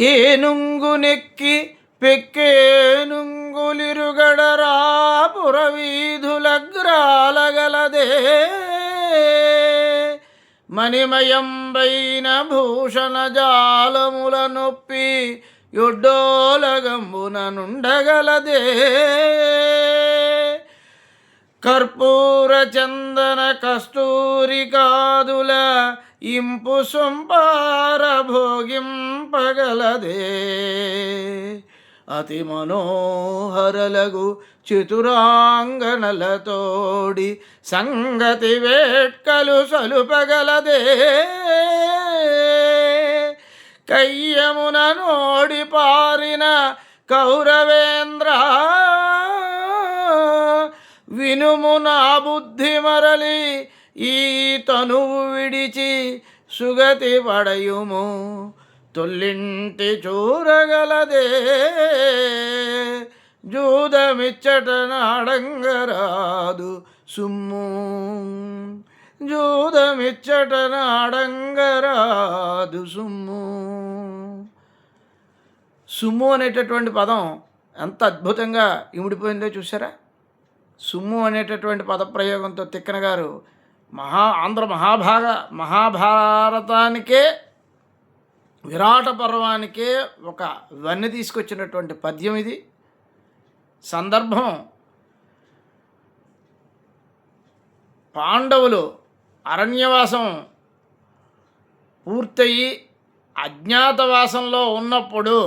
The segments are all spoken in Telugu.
ఏనుంగునెక్కి పెక్కేనుంగులిరుగడరా పురవీధులగ్రాలగలదే మణిమయంబైన భూషణ జాలముల నొప్పి యొడ్డోలగంబున నుండగలదే కర్పూర చందన కస్తూరి కాదుల ఇంపు సొంపార భోగింపగలదే అతి మనోహరలగు చతురాంగనలతోడి సంగతి వేట్కలు సలుపగలదే కయ్యమున నోడి పారిన కౌరవేంద్ర వినుము నా బుద్ధి మరలి ఈ తనువు విడిచి సుగతి పడయుము తొల్లింటి చూరగలదే జూదమిచ్చట నాడంగరాదు సుమ్ము జూదమిచ్చట నాడంగరాదు సుమ్ము. సుమ్ము అనేటటువంటి పదం ఎంత అద్భుతంగా ఇమిడిపోయిందో చూసారా. సుమ్ము అనేటటువంటి పదప్రయోగంతో తిక్కన గారు ఆంధ్ర మహాభారతానికే విరాట పర్వానికే ఒక వన్నె తీసుకొచ్చినటువంటి పద్యం ఇది. సందర్భం పాండవులు అరణ్యవాసం పూర్తయి అజ్ఞాతవాసంలో ఉన్నప్పుడు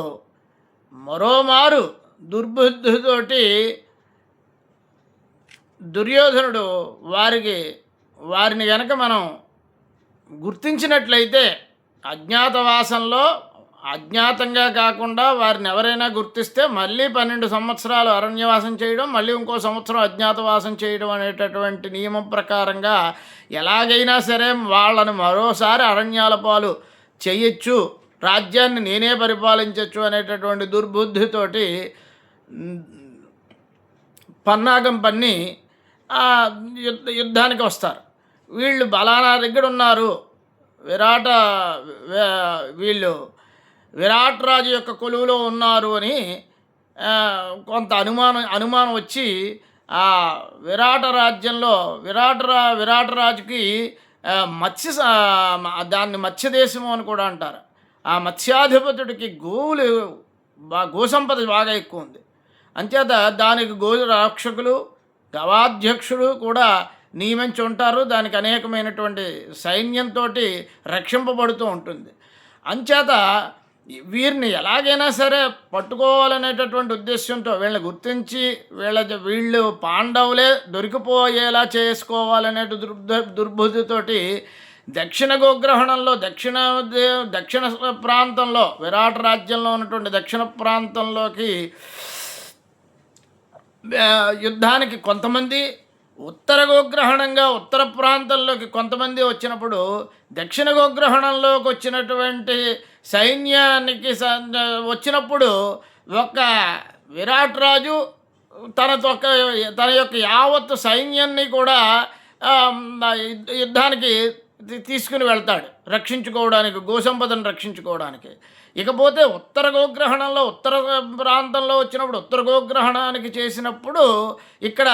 మరోమారు దుర్బుద్ధితోటి దుర్యోధనుడు వారిని గనక మనం గుర్తించినట్లయితే అజ్ఞాతవాసంలో అజ్ఞాతంగా కాకుండా వారిని ఎవరైనా గుర్తిస్తే మళ్ళీ 12 సంవత్సరాలు అరణ్యవాసం చేయడం, మళ్ళీ ఇంకో సంవత్సరం అజ్ఞాతవాసం చేయడం అనేటటువంటి నియమం ప్రకారంగా ఎలాగైనా సరే వాళ్ళని మరోసారి అరణ్యాల పాలు చేయొచ్చు, రాజ్యాన్ని నేనే పరిపాలించవచ్చు అనేటటువంటి దుర్బుద్ధితోటి పన్నాగం పన్ని యుద్ధానికి వస్తారు. వీళ్ళు బలానా దగ్గర ఉన్నారు, విరాట్ రాజు యొక్క కొలువులో ఉన్నారు అని కొంత అనుమానం వచ్చి ఆ విరాట రాజ్యంలో విరాట రాజుకి దాన్ని మత్స్యదేశము అని కూడా అంటారు. ఆ మత్స్యాధిపతుడికి గోసంపద బాగా ఎక్కువ ఉంది. అంచేత దానికి రక్షకులు గవాధ్యక్షుడు కూడా నియమించి ఉంటారు. దానికి అనేకమైనటువంటి సైన్యంతో రక్షింపబడుతూ ఉంటుంది. అంచేత వీరిని ఎలాగైనా సరే పట్టుకోవాలనేటటువంటి ఉద్దేశంతో వీళ్ళని గుర్తించి వీళ్ళు పాండవులే దొరికిపోయేలా చేసుకోవాలనే దుర్బుద్ధితోటి దక్షిణ గోగ్రహణంలో దక్షిణ ప్రాంతంలో విరాట రాజ్యంలో ఉన్నటువంటి దక్షిణ ప్రాంతంలోకి యుద్ధానికి కొంతమంది, ఉత్తర గోగ్రహణంగా ఉత్తర ప్రాంతంలోకి కొంతమంది వచ్చినప్పుడు దక్షిణ గోగ్రహణంలోకి వచ్చినటువంటి సైన్యానికి వచ్చినప్పుడు ఒక విరాట్ రాజు తన యొక్క యావత్తు సైన్యాన్ని కూడా యుద్ధానికి తీసుకుని వెళ్తాడు రక్షించుకోవడానికి, గోసంపదను రక్షించుకోవడానికి. ఇకపోతే ఉత్తర గోగ్రహణంలో ఉత్తర ప్రాంతంలో వచ్చినప్పుడు ఉత్తర గోగ్రహణానికి చేసినప్పుడు ఇక్కడ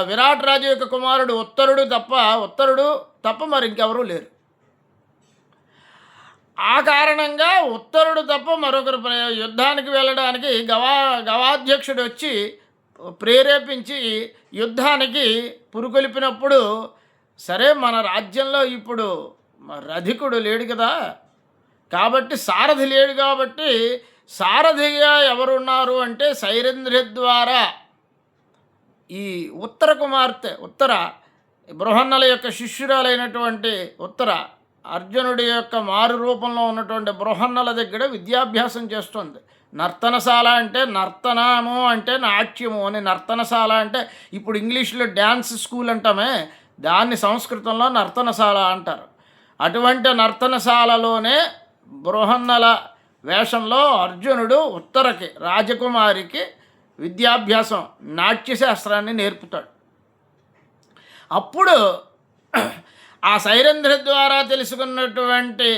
విరాట్ రాజు యొక్క కుమారుడు ఉత్తరుడు తప్ప మరి ఇంకెవరూ లేరు. ఆ కారణంగా ఉత్తరుడు తప్ప మరొకరు యుద్ధానికి వెళ్ళడానికి గవాధ్యక్షుడు వచ్చి ప్రేరేపించి యుద్ధానికి పురుకొలిపినప్పుడు, సరే మన రాజ్యంలో ఇప్పుడు రధికుడు లేడు కదా, కాబట్టి సారథి లేడు, కాబట్టి సారథిగా ఎవరున్నారు అంటే సైరంధ్రి ద్వారా ఈ ఉత్తర బృహన్నల యొక్క శిష్యురాలైనటువంటి అర్జునుడి యొక్క మారు రూపంలో ఉన్నటువంటి బృహన్నల దగ్గర విద్యాభ్యాసం చేస్తుంది. నర్తనశాల అంటే నర్తనము అంటే నాట్యము అని, నర్తనశాల అంటే ఇప్పుడు ఇంగ్లీష్లో డ్యాన్స్ స్కూల్ అంటామే, దాన్ని సంస్కృతంలో నర్తనశాల అంటారు. అటువంటి నర్తనశాలలోనే బృహన్నల వేషంలో అర్జునుడు రాజకుమారికి విద్యాభ్యాసం నాట్యశాస్త్రాన్ని నేర్పుతాడు. అప్పుడు ఆ సైరంధ్రి ద్వారా తెలుసుకున్నటువంటి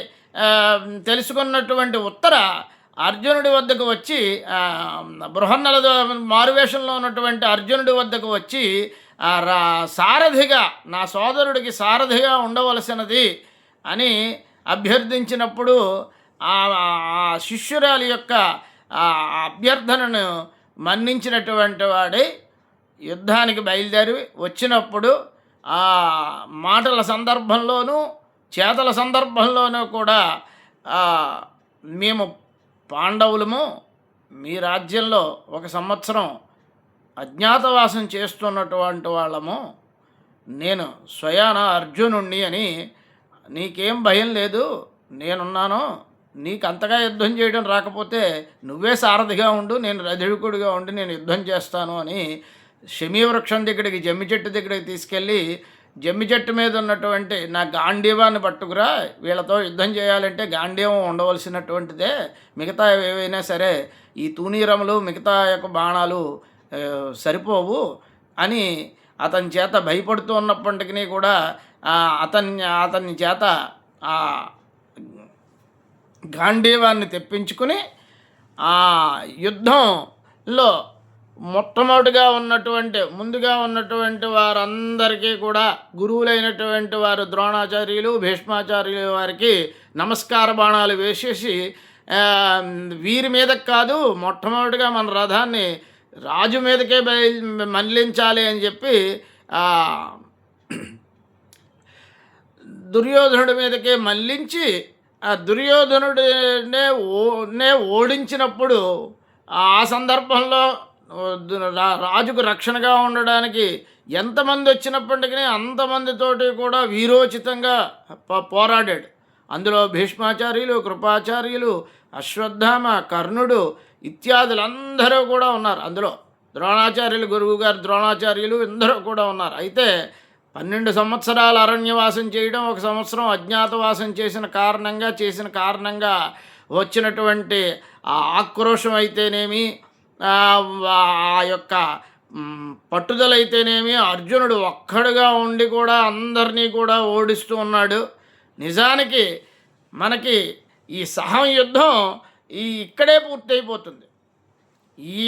అర్జునుడి వద్దకు వచ్చి బృహన్నల మారువేషంలో ఉన్నటువంటి అర్జునుడి వద్దకు వచ్చి సారథిగా నా సోదరుడికి సారథిగా ఉండవలసినది అని అభ్యర్థించినప్పుడు ఆ శిష్యురాలి యొక్క అభ్యర్థనను మన్నించినటువంటి వాడే యుద్ధానికి బయలుదేరి వచ్చినప్పుడు ఆ మాటల సందర్భంలోనూ చేతల సందర్భంలోనూ కూడా మేము పాండవులము మీ రాజ్యంలో 1 సంవత్సరం అజ్ఞాతవాసం చేస్తున్నటువంటి వాళ్ళము, నేను స్వయాన అర్జునుణ్ణి అని, నీకేం భయం లేదు, నేనున్నాను, నీకు అంతగా యుద్ధం చేయడం రాకపోతే నువ్వే సారథిగా ఉండు, నేను రథికుడిగా ఉండి నేను యుద్ధం చేస్తాను అని శమీవృక్షం దగ్గరికి, జమ్మి చెట్టు దగ్గరికి తీసుకెళ్ళి, జమ్మి చెట్టు మీద ఉన్నటువంటి నా గాంధీవాన్ని పట్టుకురా, వీళ్ళతో యుద్ధం చేయాలంటే గాంధీవం ఉండవలసినటువంటిదే, మిగతా ఏవైనా సరే ఈ తూనీరములు మిగతా యొక్క బాణాలు సరిపోవు అని అతని చేత భయపడుతూ ఉన్నప్పటికీ కూడా అతని చేత ఆ గాంధీవాన్ని తెప్పించుకుని ఆ యుద్ధంలో ముందుగా ఉన్నటువంటి వారందరికీ కూడా గురువులైనటువంటి వారు ద్రోణాచార్యులు, భీష్మాచార్యులు వారికి నమస్కార బాణాలు వేసేసి వీరి మీదకి కాదు, మొట్టమొదటిగా మన రథాన్ని రాజు మీదకే మళ్లించాలి అని చెప్పి దుర్యోధనుడి మీదకే మళ్లించి ఆ దుర్యోధనుడినే ఓడించినప్పుడు ఆ సందర్భంలో రాజుకు రక్షణగా ఉండడానికి ఎంతమంది వచ్చినప్పటికీ అంతమందితోటి కూడా వీరోచితంగా పోరాడాడు. అందులో భీష్మాచార్యులు, కృపాచార్యులు, అశ్వత్థామ, కర్ణుడు ఇత్యాదులందరూ కూడా ఉన్నారు. అందులో ద్రోణాచార్యులు, గురువు గారు ద్రోణాచార్యులు అందరూ కూడా ఉన్నారు. అయితే 12 సంవత్సరాలు అరణ్యవాసం చేయడం, 1 సంవత్సరం అజ్ఞాతవాసం చేసిన కారణంగా వచ్చినటువంటి ఆ ఆక్రోషం అయితేనేమి, ఆ యొక్క పట్టుదలైతేనేమి, అర్జునుడు ఒక్కడుగా ఉండి కూడా అందరినీ కూడా ఓడిస్తూ ఉన్నాడు. నిజానికి మనకి ఈ సహం యుద్ధం ఇక్కడే పూర్తయిపోతుంది. ఈ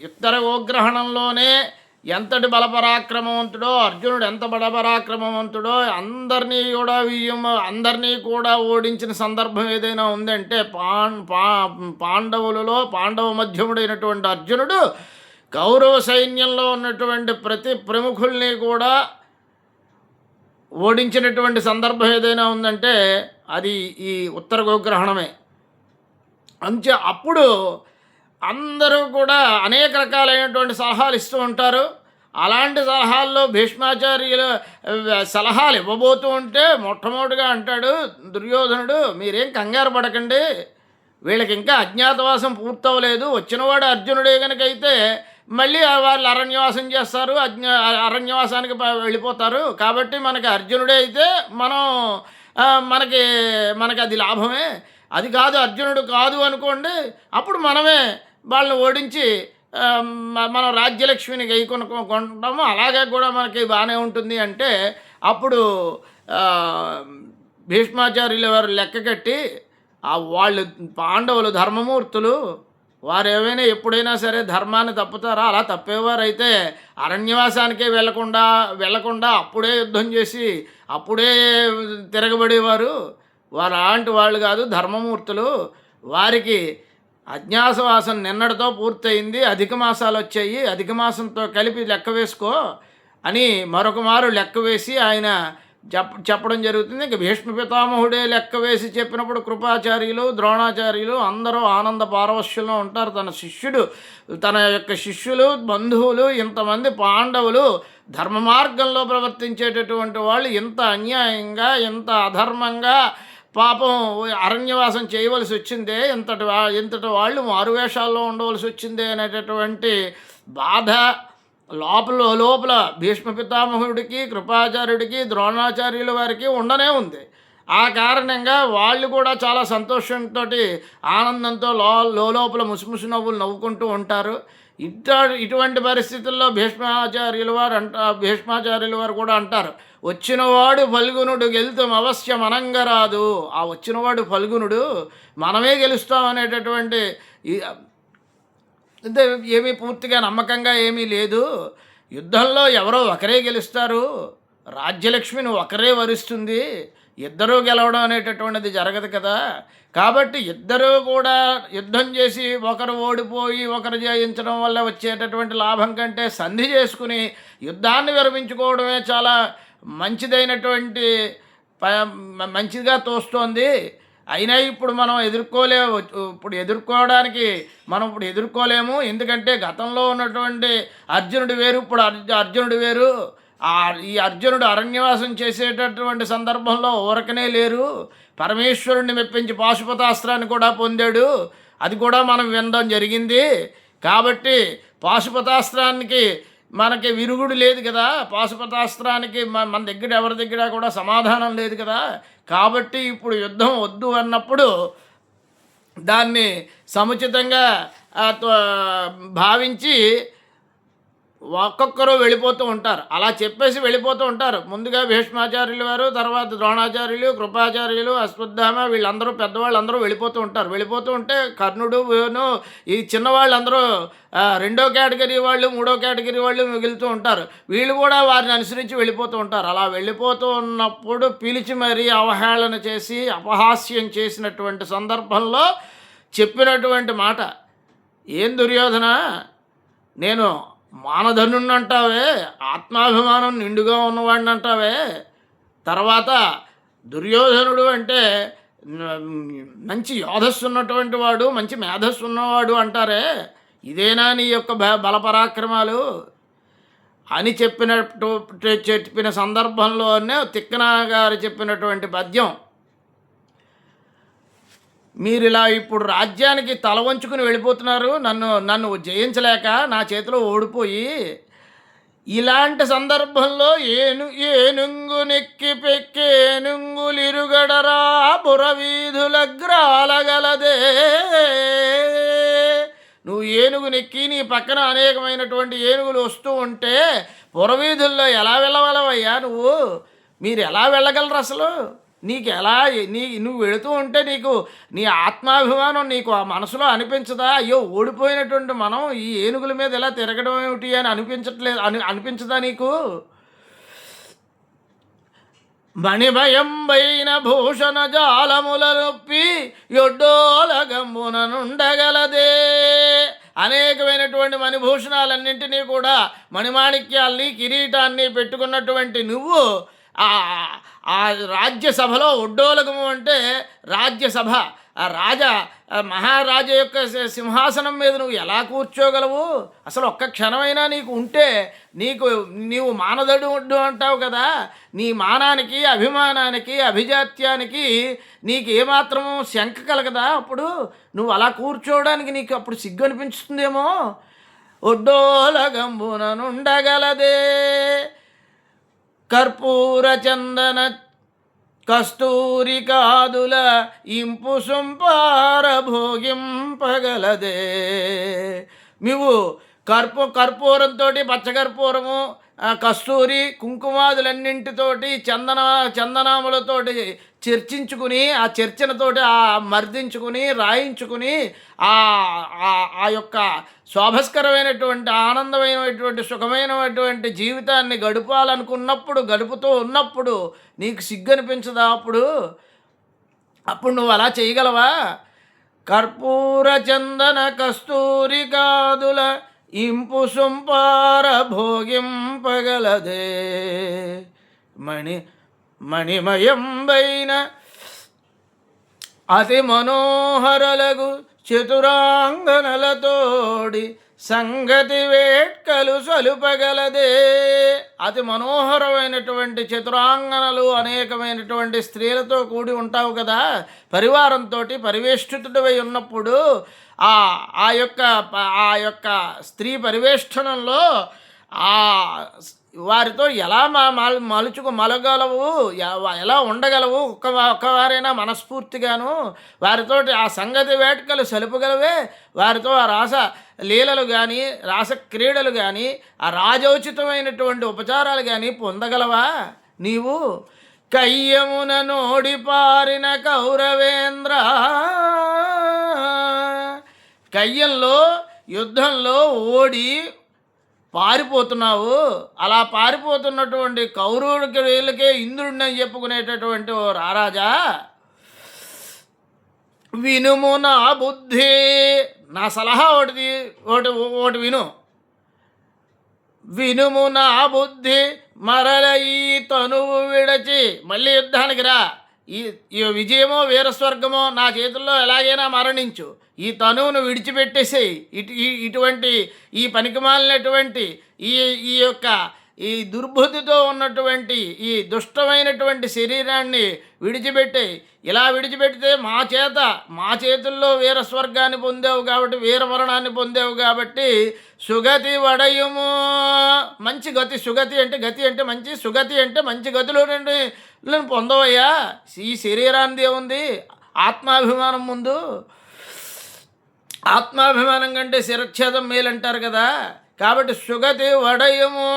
ఉత్తర గోగ్రహణంలోనే ఎంతటి బలపరాక్రమవంతుడో అర్జునుడు, ఎంత బలపరాక్రమవంతుడో, అందరినీ కూడా ఓడించిన సందర్భం ఏదైనా ఉందంటే పాండవ మధ్యముడైనటువంటి అర్జునుడు కౌరవ సైన్యంలో ఉన్నటువంటి ప్రతి ప్రముఖుల్ని కూడా ఓడించినటువంటి సందర్భం ఏదైనా ఉందంటే అది ఈ ఉత్తర గోగ్రహణమే. అప్పుడు అందరూ కూడా అనేక రకాలైనటువంటి సలహాలు ఇస్తూ ఉంటారు. అలాంటి సలహాల్లో భీష్మాచార్యులు సలహాలు ఇవ్వబోతూ ఉంటే మొట్టమొదటిగా అంటాడు దుర్యోధనుడు, మీరేం కంగారు పడకండి, వీళ్ళకి ఇంకా అజ్ఞాతవాసం పూర్తవలేదు, వచ్చినవాడు అర్జునుడే కనుకైతే మళ్ళీ వాళ్ళు అరణ్యవాసం చేస్తారు, అరణ్యవాసానికి వెళ్ళిపోతారు. కాబట్టి మనకి అర్జునుడే అయితే మనకి అది లాభమే. అది కాదు, అర్జునుడు కాదు అనుకోండి, అప్పుడు మనమే వాళ్ళని ఓడించి మనం రాజ్యలక్ష్మిని గైకొనుకుంటాము, అలాగే కూడా మనకి బాగానే ఉంటుంది అంటే అప్పుడు భీష్మాచార్యుల వారు లెక్క కట్టి వాళ్ళు పాండవులు ధర్మమూర్తులు, వారు ఏమైనా ఎప్పుడైనా సరే ధర్మాన్ని తప్పుతారా? అలా తప్పేవారైతే అరణ్యవాసానికే వెళ్ళకుండా అప్పుడే యుద్ధం చేసి అప్పుడే తిరగబడేవారు. వారు అలాంటి వాళ్ళు కాదు, ధర్మమూర్తులు. వారికి అజ్ఞాతవాసం నిన్నటితో పూర్తయింది, అధిక మాసాలు వచ్చాయి, అధిక మాసంతో కలిపి లెక్క వేసుకో అని మరొక మారు లెక్క వేసి ఆయన చెప్పడం జరుగుతుంది. ఇంక భీష్మ పితామహుడే లెక్క వేసి చెప్పినప్పుడు కృపాచార్యులు, ద్రోణాచార్యులు అందరూ ఆనంద పారవశ్యంలో ఉంటారు. తన యొక్క శిష్యులు, బంధువులు, ఇంతమంది పాండవులు ధర్మ మార్గంలో ప్రవర్తించేటటువంటి వాళ్ళు ఇంత అన్యాయంగా, ఇంత అధర్మంగా పాపం అరణ్యవాసం చేయవలసి వచ్చిందే, ఇంతటి వాళ్ళు మారువేషాల్లో ఉండవలసి వచ్చిందే అనేటటువంటి బాధ లోపల భీష్మ పితామహుడికి, కృపాచార్యుడికి, ద్రోణాచార్యుల వారికి ఉండనే ఉంది. ఆ కారణంగా వాళ్ళు కూడా చాలా సంతోషంతో ఆనందంతో లోపల ముసిముసి నవ్వులు నవ్వుకుంటూ ఉంటారు. ఇటువంటి పరిస్థితుల్లో భీష్మాచార్యుల వారు కూడా అంటారు, వచ్చినవాడు ఫల్గునుడు గెలుతం అవశ్యం అనంగరాదు. ఆ వచ్చినవాడు ఫల్గునుడు, మనమే గెలుస్తాం అనేటటువంటి అంటే ఏమీ పూర్తిగా నమ్మకంగా ఏమీ లేదు. యుద్ధంలో ఎవరో ఒకరే గెలుస్తారు, రాజ్యలక్ష్మిని ఒకరే వరిస్తుంది, ఇద్దరూ గెలవడం అనేటటువంటిది జరగదు కదా. కాబట్టి ఇద్దరూ కూడా యుద్ధం చేసి ఒకరు ఓడిపోయి ఒకరు జయించడం వల్ల వచ్చేటటువంటి లాభం కంటే సంధి చేసుకుని యుద్ధాన్ని విరమించుకోవడమే చాలా మంచిదైనటువంటి మంచిగా తోస్తోంది. అయినా ఇప్పుడు మనం ఎదుర్కోలేము. ఎందుకంటే గతంలో ఉన్నటువంటి అర్జునుడు వేరు, ఇప్పుడు అర్జునుడు వేరు. ఈ అర్జునుడు అరణ్యవాసం చేసేటటువంటి సందర్భంలో ఊరకనే లేరు, పరమేశ్వరుణ్ణి మెప్పించి పాశుపతాస్త్రాన్ని కూడా పొందాడు. అది కూడా మనం వినడం జరిగింది. కాబట్టి పాశుపతాస్త్రానికి మనకి విరుగుడు లేదు కదా, పాశుపతాస్త్రానికి మన దగ్గర ఎవరి దగ్గర కూడా సమాధానం లేదు కదా. కాబట్టి ఇప్పుడు యుద్ధం వద్దు అన్నప్పుడు దాన్ని సముచితంగా భావించి ఒక్కొక్కరు వెళ్ళిపోతూ ఉంటారు. అలా చెప్పేసి వెళ్ళిపోతూ ఉంటారు. ముందుగా భీష్మాచార్యులు వారు, తర్వాత ద్రోణాచార్యులు, కృపాచార్యులు, అశ్వత్థామ, వీళ్ళందరూ పెద్దవాళ్ళందరూ వెళ్ళిపోతూ ఉంటే కర్ణుడు ఈ చిన్నవాళ్ళందరూ రెండో కేటగిరీ వాళ్ళు, మూడో కేటగిరీ వాళ్ళు మిగులుతూ ఉంటారు. వీళ్ళు కూడా వారిని అనుసరించి వెళ్ళిపోతూ ఉంటారు. అలా వెళ్ళిపోతూ ఉన్నప్పుడు పిలిచి మరీ అవహేళన చేసి అపహాస్యం చేసినటువంటి సందర్భంలో చెప్పినటువంటి మాట, ఏం దుర్యోధన, నేను మానధనుణ్ణి అంటావే, ఆత్మాభిమానం నిండుగా ఉన్నవాడిని అంటావే, తర్వాత దుర్యోధనుడు అంటే మంచి యోధస్సు ఉన్నటువంటి వాడు, మంచి మేధస్సు ఉన్నవాడు అంటారే, ఇదేనా నీ యొక్క బలపరాక్రమాలు అని చెప్పిన సందర్భంలోనే తిక్కన గారు చెప్పినటువంటి పద్యం, మీరు ఇలా ఇప్పుడు రాజ్యానికి తల వంచుకుని వెళ్ళిపోతున్నారు, నన్ను జయించలేక నా చేతిలో ఓడిపోయి. ఇలాంటి సందర్భంలో ఏనుంగు నెక్కి పెక్కేనుంగులిరుగడరా బురవీధులగ్రాలగలదే. నువ్వు ఏనుగు నెక్కి నీ పక్కన అనేకమైనటువంటి ఏనుగులు వస్తూ ఉంటే పురవీధుల్లో ఎలా వెళ్ళవలవయ్యా నువ్వు? మీరు ఎలా వెళ్ళగలరు అసలు? నువ్వు వెళుతూ ఉంటే నీ ఆత్మాభిమానం నీకు ఆ మనసులో అనిపించదా? అయ్యో, ఓడిపోయినటువంటి మనం ఈ ఏనుగుల మీద ఎలా తిరగడం ఏమిటి అని అనిపించదా నీకు? మణిభయంబైన భూషణ జాలముల నొప్పి యొడ్డోలగంబుననుండగలదే. అనేకమైనటువంటి మణిభూషణాలన్నింటినీ కూడా, మణిమాణిక్యాల్ని, కిరీటాన్ని పెట్టుకున్నటువంటి నువ్వు ఆ రాజ్యసభలో ఒడ్డోలగము అంటే రాజ్యసభ, మహారాజ యొక్క సింహాసనం మీద నువ్వు ఎలా కూర్చోగలవు? అసలు ఒక్క క్షణమైనా నీకు ఉంటే నీవు మానదడు అంటావు కదా. నీ మానానికి, అభిమానానికి, అభిజాత్యానికి నీకు ఏమాత్రము శంక కలగదా? అప్పుడు నువ్వు అలా కూర్చోవడానికి నీకు అప్పుడు సిగ్గు అనిపించుతుందేమో. ఒడ్డోలగంబుననుండగలదే కర్పూర చందన కస్తూరి కాదుల ఇంపు సుంపార భోగింపగలదే. నువ్వు కర్పూరంతో, పచ్చకర్పూరము, కస్తూరి, కుంకుమాదులన్నింటితోటి, చందనాములతోటి చర్చించుకుని, ఆ చర్చనతోటి మర్దించుకుని, రాయించుకుని ఆ యొక్క శోభస్కరమైనటువంటి, ఆనందమైనటువంటి, సుఖమైనటువంటి జీవితాన్ని గడుపుతూ ఉన్నప్పుడు నీకు సిగ్గనిపించదా? అప్పుడు నువ్వు అలా చేయగలవా? కర్పూర చందన కస్తూరి కాదుల ఇంపు సుంపార భోగింపగలదే. మణిమయంబైన అతి మనోహరలగు చతురాంగనలతోడి సంగతి వేట్కలు సలుపగలదే. అతి మనోహరమైనటువంటి చతురాంగనలు, అనేకమైనటువంటి స్త్రీలతో కూడి ఉంటావు కదా, పరివారంతో పరివేష్టితుడివై ఉన్నప్పుడు ఆ యొక్క స్త్రీ పరివేష్టనంలో వారితో ఎలా మలగలవు, ఎలా ఉండగలవు, ఒక్కవారైనా మనస్ఫూర్తిగాను వారితోటి ఆ సంగతి వేడుకలు సలుపగలవే, వారితో ఆ రాస లీలలు కానీ రాస క్రీడలు కానీ ఆ రాజోచితమైనటువంటి ఉపచారాలు కానీ పొందగలవా నీవు? కయ్యమున నోడిపారిన కౌరవేంద్ర, కయ్యంలో యుద్ధంలో ఓడి పారిపోతున్నావు. అలా పారిపోతున్నటువంటి కౌరవుడికి వీళ్ళకే ఇంద్రుడిని అని చెప్పుకునేటటువంటి ఓ రారాజా, వినుము నా బుద్ధి, నా సలహా ఒకటి ఒకటి ఒకటి విను. వినుము నా బుద్ధి మరల ఈ తనువు విడచి, మళ్ళీ యుద్ధానికి రా. ఈ విజయమో వీరస్వర్గమో నా చేతుల్లో ఎలాగైనా మరణించు, ఈ తనువును విడిచిపెట్టేసేయి. ఇటువంటి ఈ పనికిమాలినటువంటి ఈ ఈ యొక్క ఈ దుర్బుద్ధితో ఉన్నటువంటి ఈ దుష్టమైనటువంటి శరీరాన్ని విడిచిపెట్టేయి. ఇలా విడిచిపెడితే మా చేతుల్లో వీరస్వర్గాన్ని పొందావు కాబట్టి, వీరమరణాన్ని పొందావు కాబట్టి సుగతి వడయుము, మంచి గతి. సుగతి అంటే గతి అంటే మంచి, సుగతి అంటే మంచి గతిలో నుండి పొందవయ్యా. ఈ శరీరాన్ని ఏముంది, ఆత్మాభిమానం ముందు. ఆత్మాభిమానం కంటే శిరచ్ఛేదం మేలంటారు కదా. కాబట్టి సుగతి వడయము,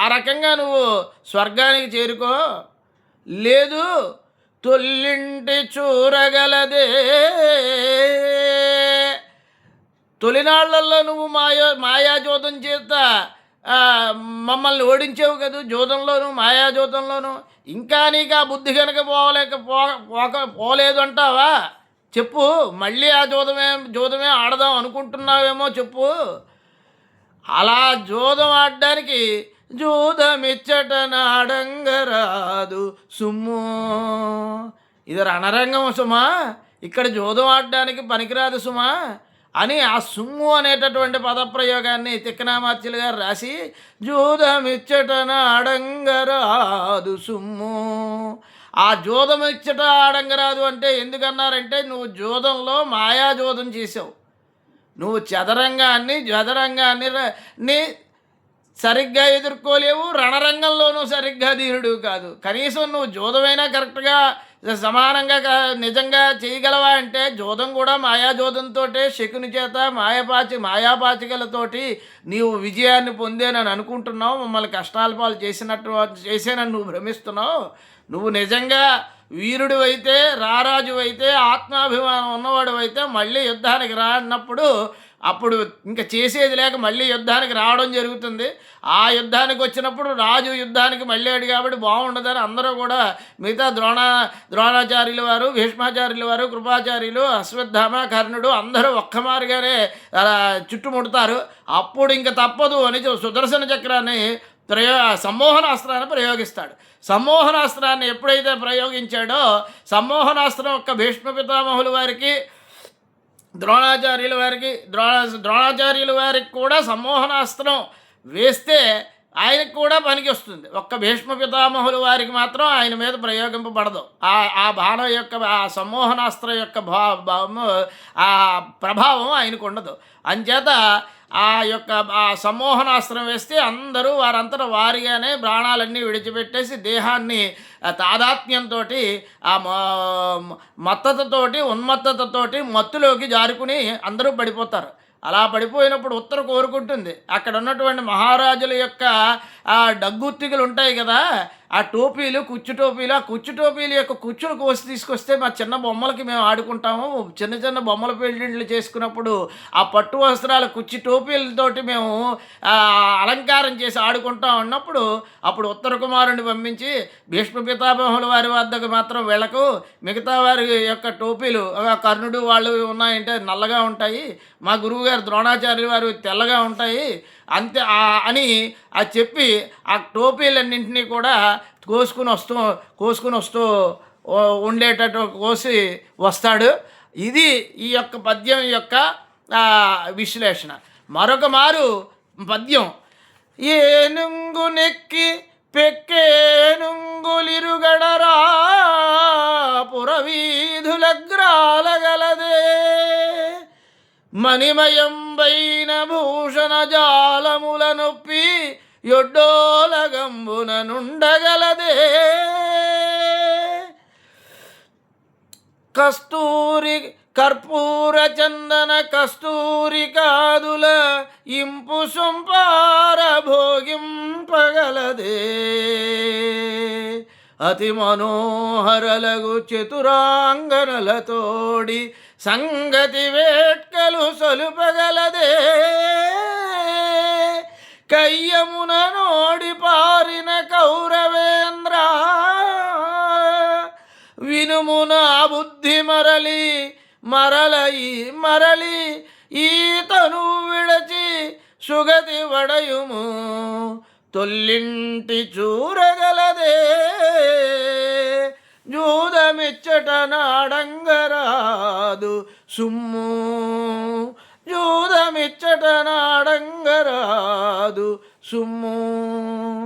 ఆ రకంగా నువ్వు స్వర్గానికి చేరుకో. లేదు తొల్లింటి చూరగలదే, తొలినాళ్లలో నువ్వు మాయాజోతం చేత మమ్మల్ని ఓడించావు కదా, జోదంలోను మాయాజోతంలోను. ఇంకా నీకు ఆ బుద్ధి కనుక పోలేదు అంటావా? చెప్పు, మళ్ళీ ఆ జోదమే ఆడదాం అనుకుంటున్నావేమో చెప్పు. అలా జోదం ఆడడానికి జోదమిచ్చట నాడంగరాదు సుమ్ము, ఇది రణరంగం సుమా, ఇక్కడ జోదం ఆడడానికి పనికిరాదు సుమా అని ఆ సుమ్ము అనేటటువంటి పదప్రయోగాన్ని తిక్కనామాత్యులు గారు రాసి జోదమిచ్చట నాడంగరాదు సుమ్ము. ఆ జోదమిచ్చట ఆడంగరాదు అంటే ఎందుకన్నారంటే, నువ్వు జోదంలో మాయాజోదం చేసావు. నువ్వు చదరంగాన్ని సరిగ్గా ఎదుర్కోలేవు, రణరంగంలోనూ సరిగ్గా దీనుడు కాదు. కనీసం నువ్వు జోదమైనా కరెక్ట్గా సమానంగా నిజంగా చేయగలవా అంటే, జోదం కూడా మాయాజోదంతో శకుని చేత మాయాపాచికలతోటి నీవు విజయాన్ని పొందేనని అనుకుంటున్నావు. మమ్మల్ని కష్టాల పాలు చేసేనని నువ్వు భ్రమిస్తున్నావు. నువ్వు నిజంగా వీరుడు అయితే, రారాజు అయితే, ఆత్మాభిమానం ఉన్నవాడు అయితే మళ్ళీ యుద్ధానికి రా అన్నప్పుడు అప్పుడు ఇంకా చేసేది లేక మళ్ళీ యుద్ధానికి రావడం జరుగుతుంది. ఆ యుద్ధానికి వచ్చినప్పుడు రాజు యుద్ధానికి మళ్ళీ కాబట్టి బాగుండదని అందరూ కూడా మిగతా ద్రోణాచార్యుల వారు, భీష్మాచార్యుల వారు, కృపాచార్యులు, అశ్వత్థామ, కర్ణుడు అందరూ ఒక్కమారుగానే చుట్టుముడతారు. అప్పుడు ఇంక తప్పదు అని సుదర్శన చక్రాన్ని సమ్మోహనాస్త్రాన్ని ప్రయోగిస్తాడు. సమ్మోహనాస్త్రాన్ని ఎప్పుడైతే ప్రయోగించాడో, సమ్మోహనాస్త్రం యొక్క భీష్మ పితామహుల వారికి, ద్రోణాచార్యుల వారికి కూడా సమ్మోహనాస్త్రం వేస్తే ఆయనకు కూడా పనికి వస్తుంది. ఒక్క భీష్మ పితామహుల వారికి మాత్రం ఆయన మీద ప్రయోగింపబడదు. ఆ బాణం యొక్క ఆ సమ్మోహనాస్త్రం యొక్క ఆ ప్రభావం ఆయనకు ఉండదు. అంచేత ఆ సమ్మోహనాస్త్రం వేస్తే అందరూ వారంతట వారిగానే ప్రాణాలన్నీ విడిచిపెట్టేసి దేహాన్ని తాదాత్మ్యంతో ఆ ఉన్మత్తతతోటి మత్తులోకి జారుకుని అందరూ పడిపోతారు. అలా పడిపోయినప్పుడు ఉత్తర కోరుకుంటుంది. అక్కడ ఉన్నటువంటి మహారాజుల యొక్క ఆ డగ్గుత్తికలు ఉంటాయి కదా, ఆ టోపీలు, కుచ్చు టోపీలు, ఆ కుచ్చు టోపీలు యొక్క కుచ్చులు కోసి తీసుకొస్తే మా చిన్న బొమ్మలకి మేము ఆడుకుంటాము. చిన్న చిన్న బొమ్మల పెళ్ళిళ్ళు చేసుకున్నప్పుడు ఆ పట్టు వస్త్రాల కుచ్చి టోపీలతోటి మేము అలంకారం చేసి ఆడుకుంటాం అన్నప్పుడు అప్పుడు ఉత్తర కుమారుని పంపించి, భీష్మ పితామహుల వారి వద్దకు మాత్రం వెళ్ళకు, మిగతా వారి యొక్క టోపీలు కర్ణుడు వాళ్ళు ఉన్నాయంటే నల్లగా ఉంటాయి, మా గురువుగారు ద్రోణాచార్యుల వారు తెల్లగా ఉంటాయి అంతే అని చెప్పి ఆ టోపీలన్నింటినీ కూడా కోసుకుని వస్తూ ఉండేటట్టు కోసి వస్తాడు. ఇది ఈ యొక్క పద్యం యొక్క విశ్లేషణ. మరొక మారు పద్యం, ఏనుంగు నెక్కి పెక్కేనుంగులిరుగడరా పురవీధులగ్రాలగలదే, మణిమయంబైన భూషణ జాలముల నొప్పి యొడ్డోలగంబున నుండగలదే. కస్తూరి కర్పూర చందన కస్తూరి కాదుల ఇంపు సొంపార భోగింపగలదే. అతి మనోహరలగు చతురాంగనలతోడి సంగతి వేట్కలు సొలుపగలదే. కయ్యమున నోడి పారిన కౌరవేంద్ర వినుమున బుద్ధి మరలి ఈతను విడచి సుగతి వడయుము తొల్లింటి చూరగలదే. జూదమిచ్చట నాడంగరాదు సుమ్ము, జూదమిచ్చట నాడంగరాదు సుమ్ము.